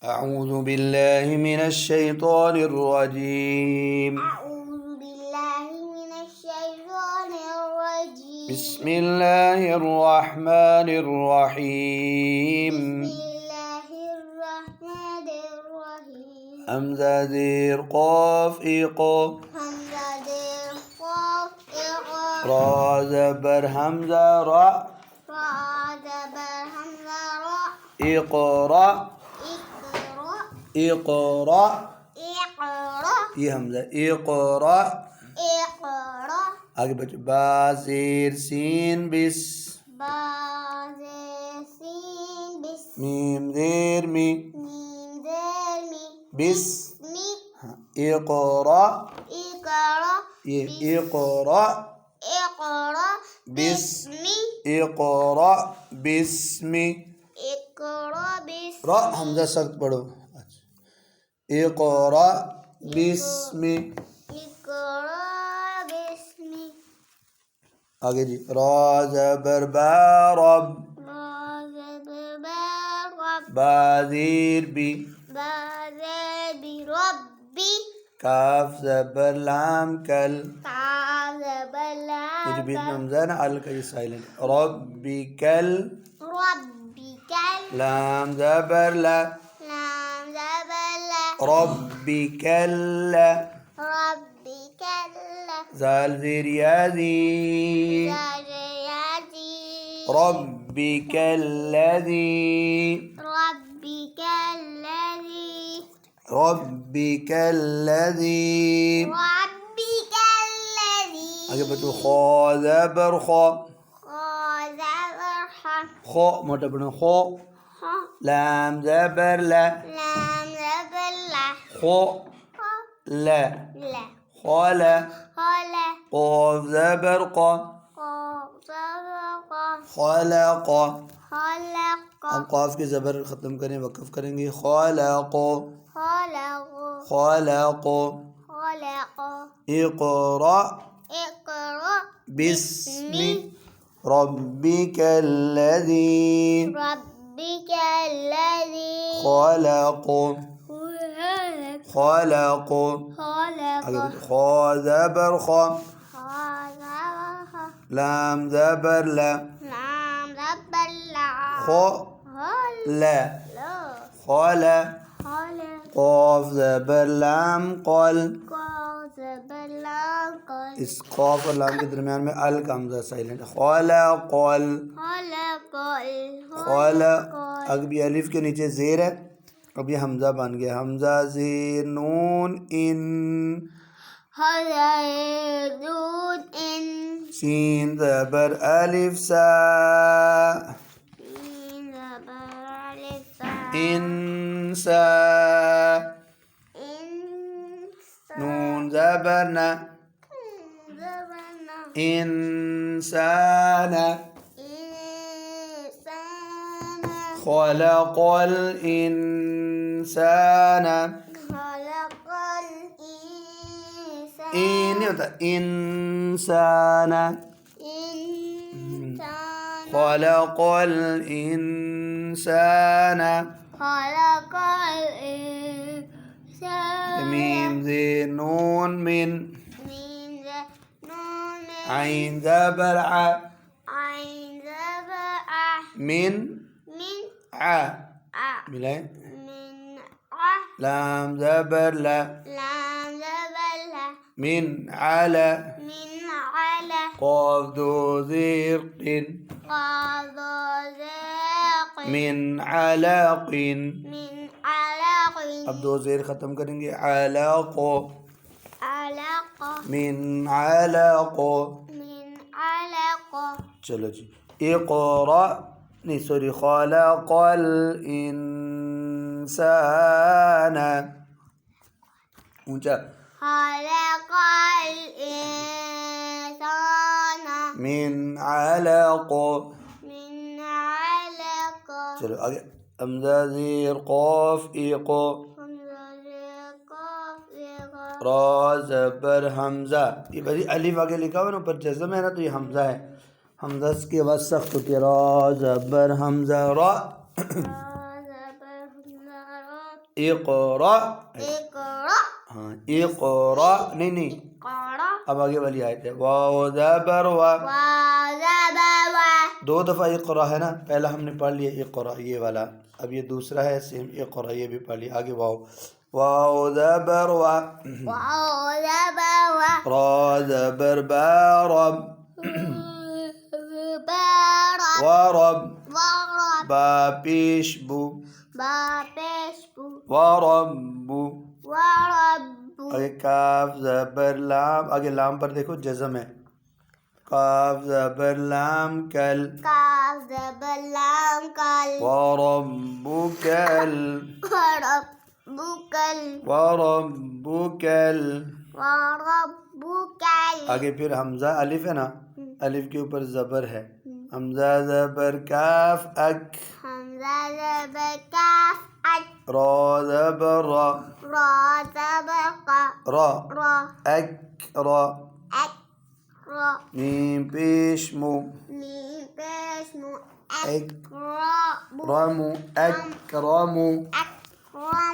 أعوذ بالله من الشيطان الرجيم. بسم الله الرحمن الرحيم. همزة زير قاف إق را زبر همزة را اقرأ اقرأ ये हमजा इक़रा आगे बच्चों बाज़ेर सीन बिस मीम ज़ेर मी बिस इक़रा ये इक़रा बिस्मी इक़रा बिस्मी रा हमजा सख्त पढ़ो इक़रा बिस्मी आगे जी रा ज़बर बा रब बा ज़ेर बी काफ ज़बर लाम कल ये जो बीच में हमजा है ना अल का ये साइलेंट रब्बी कल लाम ज़बर ला रब्बी कल ज़ाल ज़ेर या ज़ी रब्बी कल्लज़ी रब्बी कल्लज़ी आगे बच्चों खा ज़बर खा खा मोटा पढ़ो खा लाम ज़बर ला खा ला خلا قاف زبر قا خلق हम काफ के ज़बर ख़त्म करें वक़फ़ करेंगे खलक़ खलक़ इक़रा बिस्मि रब्बिकल्लज़ी खलक़ खलक़ खा ज़बर खा लाम ज़बर ला खा ला खला क़ाफ ज़बर लाम क़ल इस क़ाफ और लाम के दरमियान में अल का हमज़ा साइलेंट खलक़ल खला अगर भी अलिफ के नीचे ज़ेर है अब ये हमज़ा बन गया हमज़ा ज़ेर नून इन सीन ज़बर अलिफ सा इंसा नून ज़बर ना इंसाना खलक़ल इंसाना इन होता इंसाना खलक़ल इंसाना मीम ज़ेर नून मिन आइन ज़बर आ मिन आ मिलाए लाम ज़बर ला मिन आला क़ाफ दो ज़ेर क़िन मिन अलक़िन अब दो ज़ेर ख़त्म करेंगे अलक़ मिन अलक़ चलो जी इक़रा नहीं सॉरी खलक़ल इंसाना ऊंचा मिन अलक़ चलो आगे हमज़ा ज़ेर क़ाफ इक़ रा ज़बर हमज़ा ये भाई अलिफ आगे लिखा हुआ ना ऊपर जज़म है ना तो ये हमज़ा है हमज़ा के बाद सख्त होती है रा ज़बर हमज़ा रा इक़रा, इक़रा, हाँ इक़रा नहीं, इक़रा, अब आगे वाली आयत है वाव ज़बर वा, दो दफ़ा इक़रा है ना, पहला हमने पढ़ लिया इक़रा ये वाला, अब ये दूसरा है सेम इक़रा, ये भी पढ़ लिया। आगे वाव ज़बर वा, रा ज़बर बा रब, वरब, बा पेश बू, वरब्बु, आगे काफ ज़बर लाम, आगे लाम पर देखो जज़म है, काफ ज़बर लाम कल, वरब्बुकल, वरब्बुकल, आगे फिर हमज़ा अलिफ है ना, अलिफ के ऊपर ज़बर है, हमज़ा ज़बर काफ अक, रा ज़बर रा, रा अक रा, मीम पेश मु, अकरमु, अकरमु।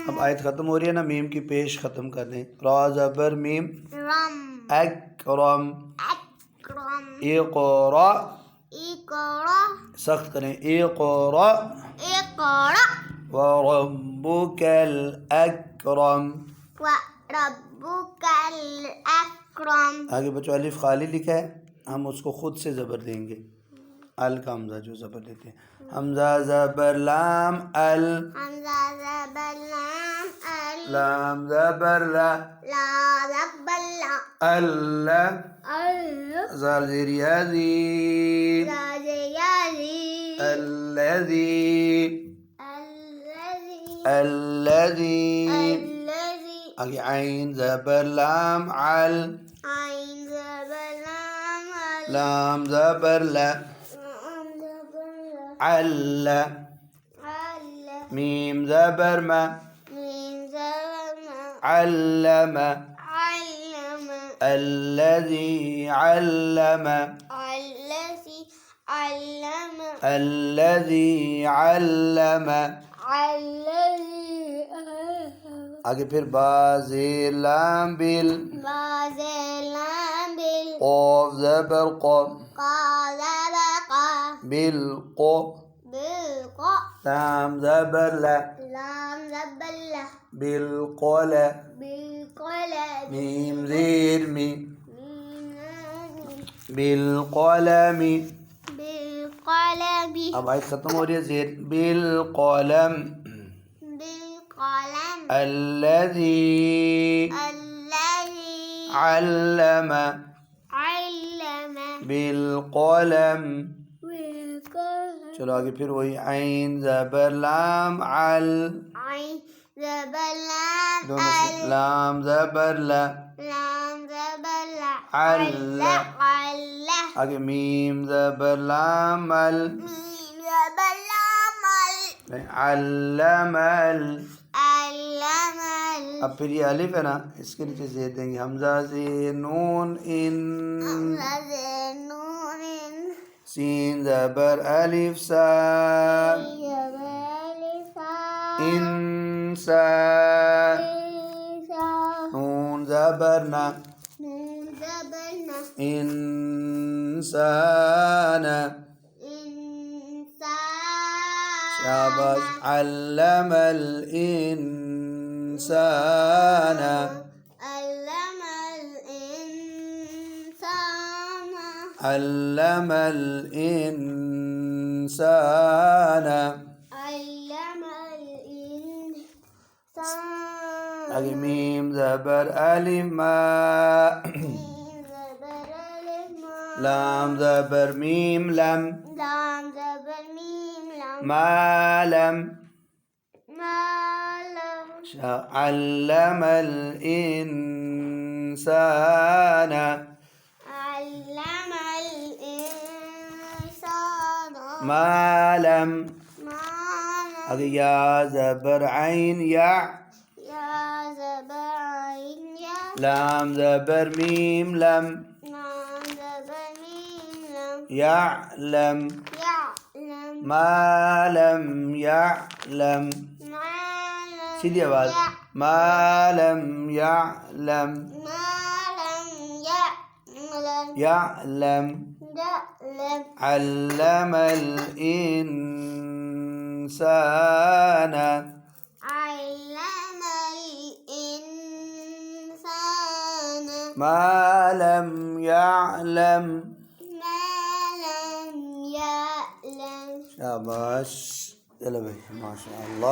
अब आयत ख़त्म हो रही है ना, मीम की पेश ख़त्म कर दें, रा ज़बर मीम अकरम, इक़रा सख्त करें, इक़रा व रब्बुकल अकरम। आगे बच्चों अलिफ खाली लिखा है, हम उसको खुद से ज़बर देंगे, अल का हमज़ा जो ज़बर देते हैं, हमज़ा ज़बर लाम अल, लाम ज़बर ला, अल्ला, ज़ाल ज़ेर या ज़ी, अल्लज़ी, अल्लज़ी, आगे आइन ज़बर लाम अल, लाम ज़बर ला, अल्ला, मीम ज़बर मा, अल्लम, अल्लज़ी अल्लम, अल्लज़ी अल्लम। आगे फिर बाज़ेर लाम बिल, क़ाफ ज़बर क़ा, बिल क़ा, लाम ज़बर ला, बिल क़ला, मीम ज़ेर मी, बिल क़लमी। अब आयत ख़त्म हो रही है, ज़ेर बिल क़लम, अल्लज़ी अल्लम बिल क़लम। चलो आगे फिर वही आइन ज़बर लाम अल, दोनों से लाम ज़बर ला, अल्ला, आगे मीम ज़बर लाम अल, अल्लमल। अब फिर ये अलिफ है ना, इसके नीचे ज़ेर देंगे, हमज़ा ज़ेर नून इन, सीन ज़बर अलिफ सा, इंसा, नून ज़बर ना, इंसान, शाबाश, अल्लमल इंसान, अल्लमल इंसान। आगे मीम ज़बर अलिफ मा, लाम ज़बर मीम लम, मालम, अल्लमल इंसान, मालम। आगे या ज़बर आइन या, लाम ज़बर मीम लम, यअलम, मालम यअलम, सीधी आवाज़ मा लम यअलम यअलम अल्लमल इंसान मा लम यअलम शाबाश चलो भाई माशाअल्लाह